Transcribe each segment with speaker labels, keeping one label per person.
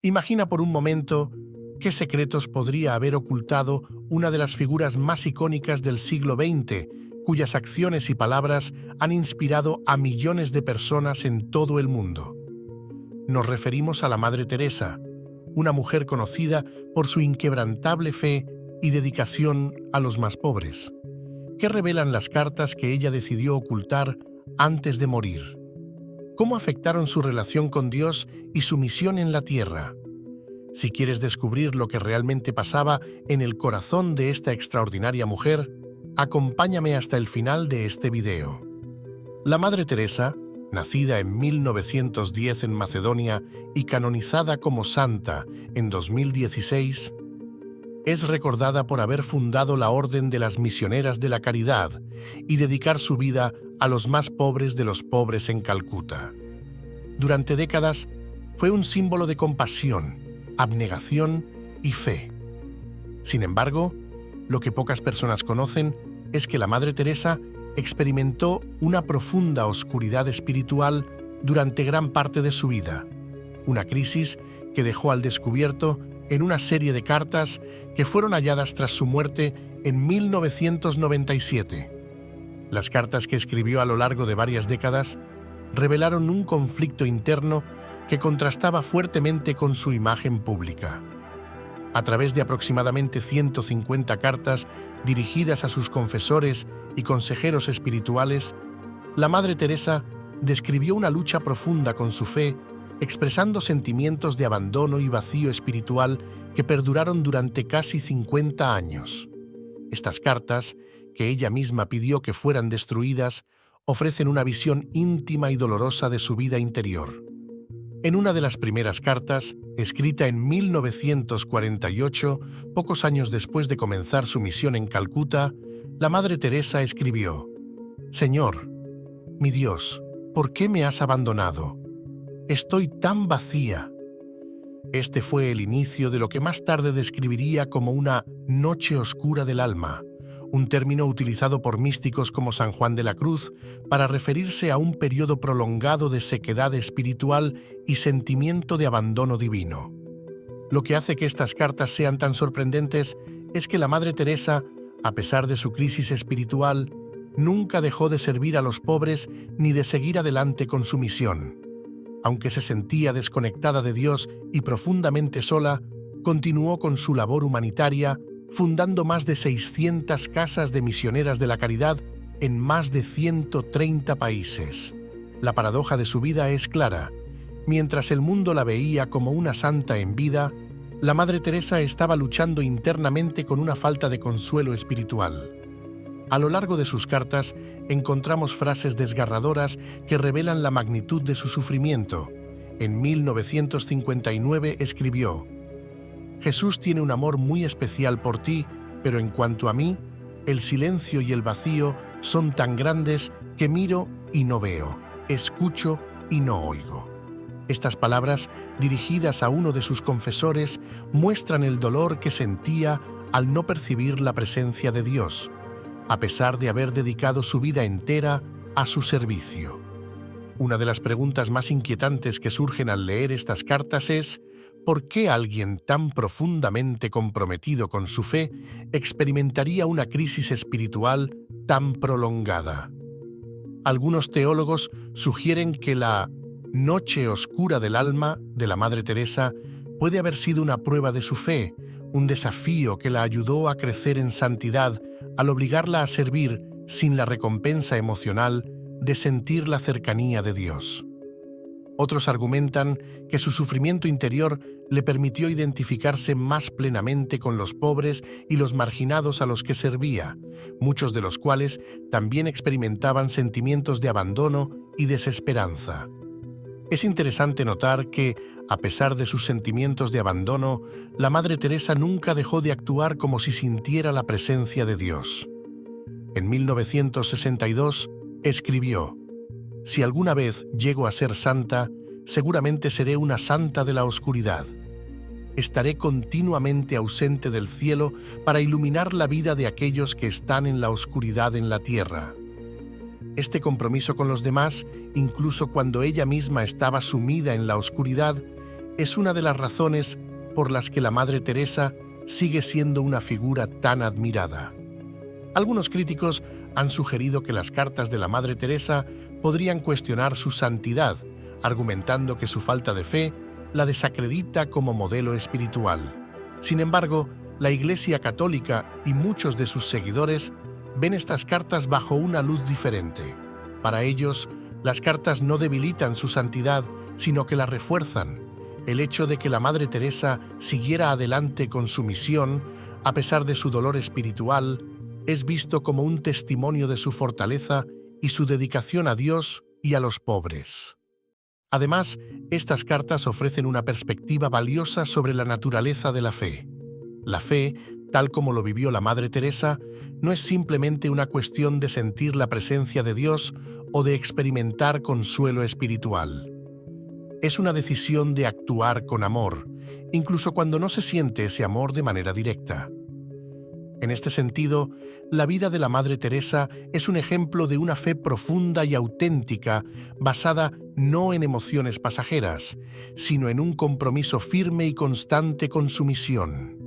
Speaker 1: Imagina por un momento qué secretos podría haber ocultado una de las figuras más icónicas del siglo XX, cuyas acciones y palabras han inspirado a millones de personas en todo el mundo. Nos referimos a la Madre Teresa, una mujer conocida por su inquebrantable fe y dedicación a los más pobres. ¿Qué revelan las cartas que ella decidió ocultar antes de morir? ¿Cómo afectaron su relación con Dios y su misión en la tierra? Si quieres descubrir lo que realmente pasaba en el corazón de esta extraordinaria mujer, acompáñame hasta el final de este video. La Madre Teresa, nacida en 1910 en Macedonia y canonizada como santa en 2016, es recordada por haber fundado la Orden de las Misioneras de la Caridad y dedicar su vida a los más pobres de los pobres en Calcuta. Durante décadas fue un símbolo de compasión, abnegación y fe. Sin embargo, lo que pocas personas conocen es que la Madre Teresa experimentó una profunda oscuridad espiritual durante gran parte de su vida, una crisis que dejó al descubierto en una serie de cartas que fueron halladas tras su muerte en 1997. Las cartas que escribió a lo largo de varias décadas revelaron un conflicto interno que contrastaba fuertemente con su imagen pública. A través de aproximadamente 150 cartas dirigidas a sus confesores y consejeros espirituales, la Madre Teresa describió una lucha profunda con su fe, expresando sentimientos de abandono y vacío espiritual que perduraron durante casi 50 años. Estas cartas, que ella misma pidió que fueran destruidas, ofrecen una visión íntima y dolorosa de su vida interior. En una de las primeras cartas, escrita en 1948, pocos años después de comenzar su misión en Calcuta, la Madre Teresa escribió: «Señor, mi Dios, ¿por qué me has abandonado? Estoy tan vacía». Este fue el inicio de lo que más tarde describiría como una noche oscura del alma, un término utilizado por místicos como San Juan de la Cruz para referirse a un periodo prolongado de sequedad espiritual y sentimiento de abandono divino. Lo que hace que estas cartas sean tan sorprendentes es que la Madre Teresa, a pesar de su crisis espiritual, nunca dejó de servir a los pobres ni de seguir adelante con su misión. Aunque se sentía desconectada de Dios y profundamente sola, continuó con su labor humanitaria, fundando más de 600 casas de misioneras de la caridad en más de 130 países. La paradoja de su vida es clara. Mientras el mundo la veía como una santa en vida, la Madre Teresa estaba luchando internamente con una falta de consuelo espiritual. A lo largo de sus cartas encontramos frases desgarradoras que revelan la magnitud de su sufrimiento. En 1959 escribió: «Jesús tiene un amor muy especial por ti, pero en cuanto a mí, el silencio y el vacío son tan grandes que miro y no veo, escucho y no oigo». Estas palabras, dirigidas a uno de sus confesores, muestran el dolor que sentía al no percibir la presencia de Dios, a pesar de haber dedicado su vida entera a su servicio. Una de las preguntas más inquietantes que surgen al leer estas cartas es: ¿por qué alguien tan profundamente comprometido con su fe experimentaría una crisis espiritual tan prolongada? Algunos teólogos sugieren que la noche oscura del alma de la Madre Teresa puede haber sido una prueba de su fe, un desafío que la ayudó a crecer en santidad al obligarla a servir sin la recompensa emocional de sentir la cercanía de Dios. Otros argumentan que su sufrimiento interior le permitió identificarse más plenamente con los pobres y los marginados a los que servía, muchos de los cuales también experimentaban sentimientos de abandono y desesperanza. Es interesante notar que, a pesar de sus sentimientos de abandono, la Madre Teresa nunca dejó de actuar como si sintiera la presencia de Dios. En 1962 escribió: «Si alguna vez llego a ser santa, seguramente seré una santa de la oscuridad. Estaré continuamente ausente del cielo para iluminar la vida de aquellos que están en la oscuridad en la tierra». Este compromiso con los demás, incluso cuando ella misma estaba sumida en la oscuridad, es una de las razones por las que la Madre Teresa sigue siendo una figura tan admirada. Algunos críticos han sugerido que las cartas de la Madre Teresa podrían cuestionar su santidad, argumentando que su falta de fe la desacredita como modelo espiritual. Sin embargo, la Iglesia Católica y muchos de sus seguidores ven estas cartas bajo una luz diferente. Para ellos, las cartas no debilitan su santidad, sino que la refuerzan. El hecho de que la Madre Teresa siguiera adelante con su misión, a pesar de su dolor espiritual, es visto como un testimonio de su fortaleza y su dedicación a Dios y a los pobres. Además, estas cartas ofrecen una perspectiva valiosa sobre la naturaleza de la fe. La fe, tal como lo vivió la Madre Teresa, no es simplemente una cuestión de sentir la presencia de Dios o de experimentar consuelo espiritual. Es una decisión de actuar con amor, incluso cuando no se siente ese amor de manera directa. En este sentido, la vida de la Madre Teresa es un ejemplo de una fe profunda y auténtica, basada no en emociones pasajeras, sino en un compromiso firme y constante con su misión.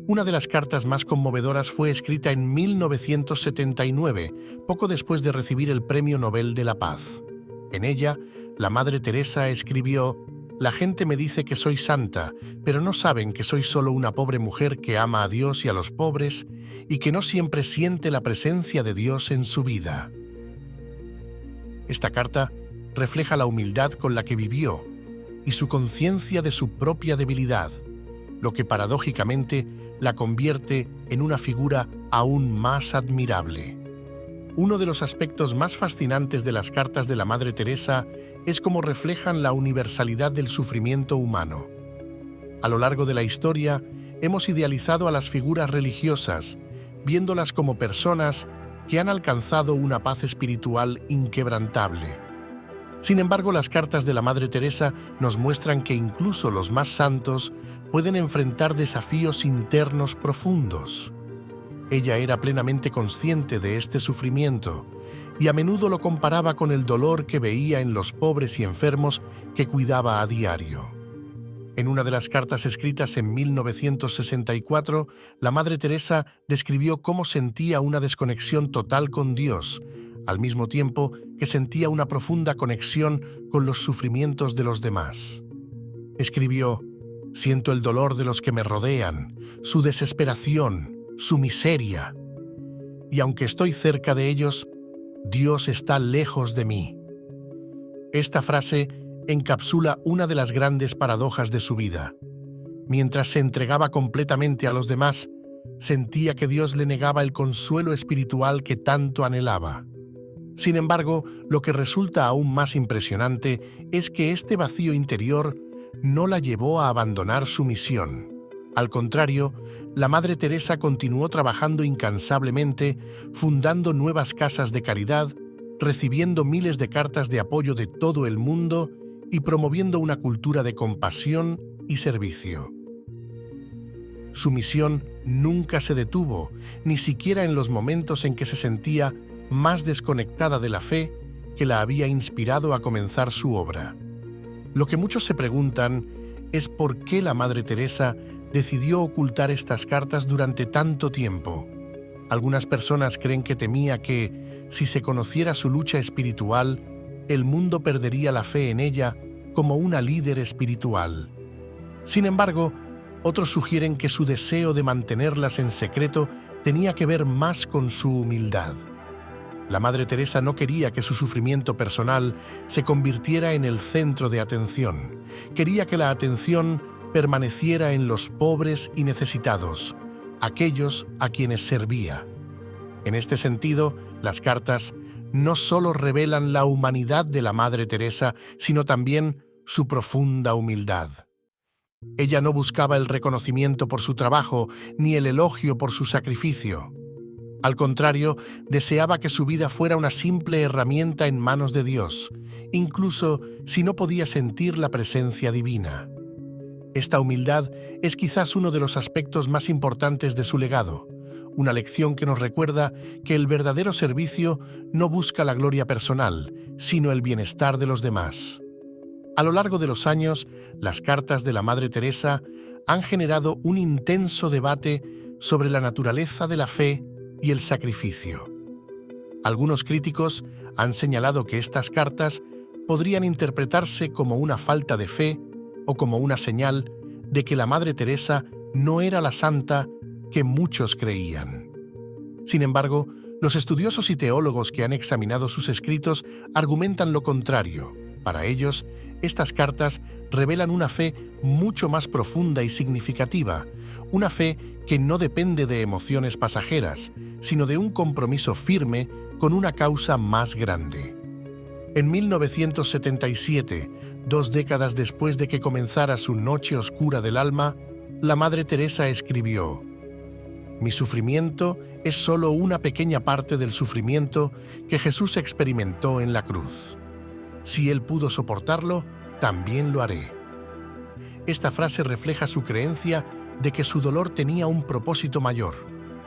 Speaker 1: Una de las cartas más conmovedoras fue escrita en 1979, poco después de recibir el Premio Nobel de la Paz. En ella, la Madre Teresa escribió: «La gente me dice que soy santa, pero no saben que soy solo una pobre mujer que ama a Dios y a los pobres y que no siempre siente la presencia de Dios en su vida». Esta carta refleja la humildad con la que vivió y su conciencia de su propia debilidad, lo que paradójicamente la convierte en una figura aún más admirable. Uno de los aspectos más fascinantes de las cartas de la Madre Teresa es cómo reflejan la universalidad del sufrimiento humano. A lo largo de la historia, hemos idealizado a las figuras religiosas, viéndolas como personas que han alcanzado una paz espiritual inquebrantable. Sin embargo, las cartas de la Madre Teresa nos muestran que incluso los más santos pueden enfrentar desafíos internos profundos. Ella era plenamente consciente de este sufrimiento y a menudo lo comparaba con el dolor que veía en los pobres y enfermos que cuidaba a diario. En una de las cartas escritas en 1964, la Madre Teresa describió cómo sentía una desconexión total con Dios, al mismo tiempo que sentía una profunda conexión con los sufrimientos de los demás. Escribió: «Siento el dolor de los que me rodean, su desesperación, su miseria. Y aunque estoy cerca de ellos, Dios está lejos de mí». Esta frase encapsula una de las grandes paradojas de su vida. Mientras se entregaba completamente a los demás, sentía que Dios le negaba el consuelo espiritual que tanto anhelaba. Sin embargo, lo que resulta aún más impresionante es que este vacío interior no la llevó a abandonar su misión. Al contrario, la Madre Teresa continuó trabajando incansablemente, fundando nuevas casas de caridad, recibiendo miles de cartas de apoyo de todo el mundo y promoviendo una cultura de compasión y servicio. Su misión nunca se detuvo, ni siquiera en los momentos en que se sentía más desconectada de la fe que la había inspirado a comenzar su obra. Lo que muchos se preguntan es por qué la Madre Teresa decidió ocultar estas cartas durante tanto tiempo. Algunas personas creen que temía que, si se conociera su lucha espiritual, el mundo perdería la fe en ella como una líder espiritual. Sin embargo, otros sugieren que su deseo de mantenerlas en secreto tenía que ver más con su humildad. La Madre Teresa no quería que su sufrimiento personal se convirtiera en el centro de atención. Quería que la atención permaneciera en los pobres y necesitados, aquellos a quienes servía. En este sentido, las cartas no solo revelan la humanidad de la Madre Teresa, sino también su profunda humildad. Ella no buscaba el reconocimiento por su trabajo, ni el elogio por su sacrificio. Al contrario, deseaba que su vida fuera una simple herramienta en manos de Dios, incluso si no podía sentir la presencia divina. Esta humildad es quizás uno de los aspectos más importantes de su legado, una lección que nos recuerda que el verdadero servicio no busca la gloria personal, sino el bienestar de los demás. A lo largo de los años, las cartas de la Madre Teresa han generado un intenso debate sobre la naturaleza de la fe y el sacrificio. Algunos críticos han señalado que estas cartas podrían interpretarse como una falta de fe o como una señal de que la Madre Teresa no era la santa que muchos creían. Sin embargo, los estudiosos y teólogos que han examinado sus escritos argumentan lo contrario. Para ellos, estas cartas revelan una fe mucho más profunda y significativa, una fe que no depende de emociones pasajeras, sino de un compromiso firme con una causa más grande. En 1977, 2 décadas después de que comenzara su Noche Oscura del Alma, la Madre Teresa escribió: «Mi sufrimiento es solo una pequeña parte del sufrimiento que Jesús experimentó en la cruz. Si Él pudo soportarlo, también lo haré». Esta frase refleja su creencia de que su dolor tenía un propósito mayor,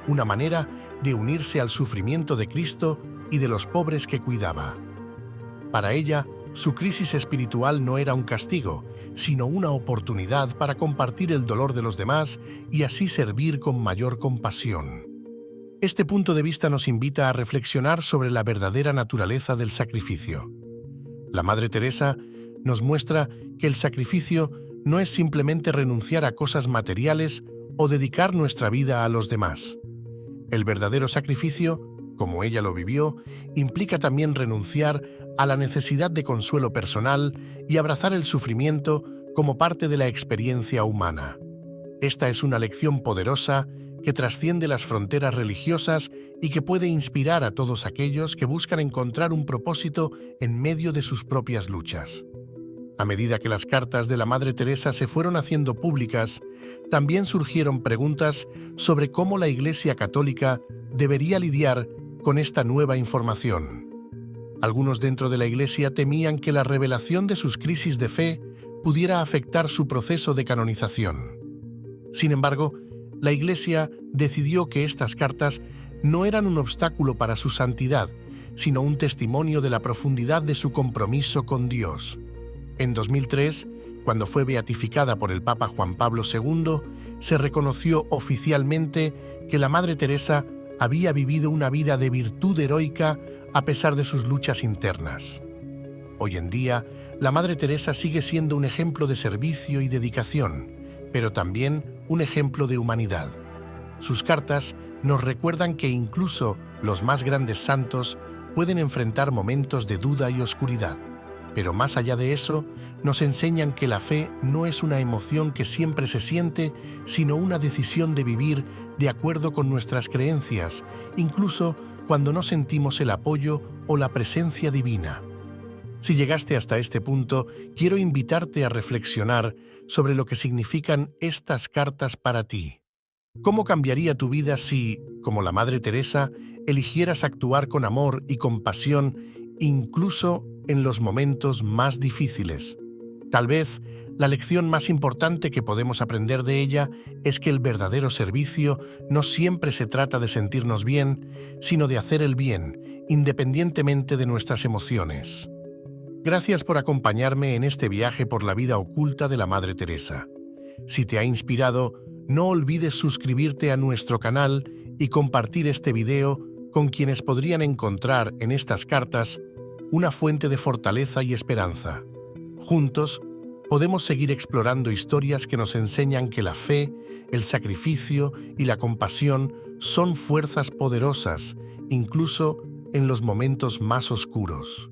Speaker 1: una manera de unirse al sufrimiento de Cristo y de los pobres que cuidaba. Para ella, su crisis espiritual no era un castigo, sino una oportunidad para compartir el dolor de los demás y así servir con mayor compasión. Este punto de vista nos invita a reflexionar sobre la verdadera naturaleza del sacrificio. La Madre Teresa nos muestra que el sacrificio no es simplemente renunciar a cosas materiales o dedicar nuestra vida a los demás. El verdadero sacrificio, como ella lo vivió, implica también renunciar a la necesidad de consuelo personal y abrazar el sufrimiento como parte de la experiencia humana. Esta es una lección poderosa que trasciende las fronteras religiosas y que puede inspirar a todos aquellos que buscan encontrar un propósito en medio de sus propias luchas. A medida que las cartas de la Madre Teresa se fueron haciendo públicas, también surgieron preguntas sobre cómo la Iglesia Católica debería lidiar con esta nueva información. Algunos dentro de la Iglesia temían que la revelación de sus crisis de fe pudiera afectar su proceso de canonización. Sin embargo, la Iglesia decidió que estas cartas no eran un obstáculo para su santidad, sino un testimonio de la profundidad de su compromiso con Dios. En 2003, cuando fue beatificada por el Papa Juan Pablo II, se reconoció oficialmente que la Madre Teresa había vivido una vida de virtud heroica a pesar de sus luchas internas. Hoy en día, la Madre Teresa sigue siendo un ejemplo de servicio y dedicación, pero también un ejemplo de humanidad. Sus cartas nos recuerdan que incluso los más grandes santos pueden enfrentar momentos de duda y oscuridad. Pero más allá de eso, nos enseñan que la fe no es una emoción que siempre se siente, sino una decisión de vivir de acuerdo con nuestras creencias, incluso cuando no sentimos el apoyo o la presencia divina. Si llegaste hasta este punto, quiero invitarte a reflexionar sobre lo que significan estas cartas para ti. ¿Cómo cambiaría tu vida si, como la Madre Teresa, eligieras actuar con amor y compasión incluso en los momentos más difíciles? Tal vez la lección más importante que podemos aprender de ella es que el verdadero servicio no siempre se trata de sentirnos bien, sino de hacer el bien, independientemente de nuestras emociones. Gracias por acompañarme en este viaje por la vida oculta de la Madre Teresa. Si te ha inspirado, no olvides suscribirte a nuestro canal y compartir este video con quienes podrían encontrar en estas cartas una fuente de fortaleza y esperanza. Juntos, podemos seguir explorando historias que nos enseñan que la fe, el sacrificio y la compasión son fuerzas poderosas, incluso en los momentos más oscuros.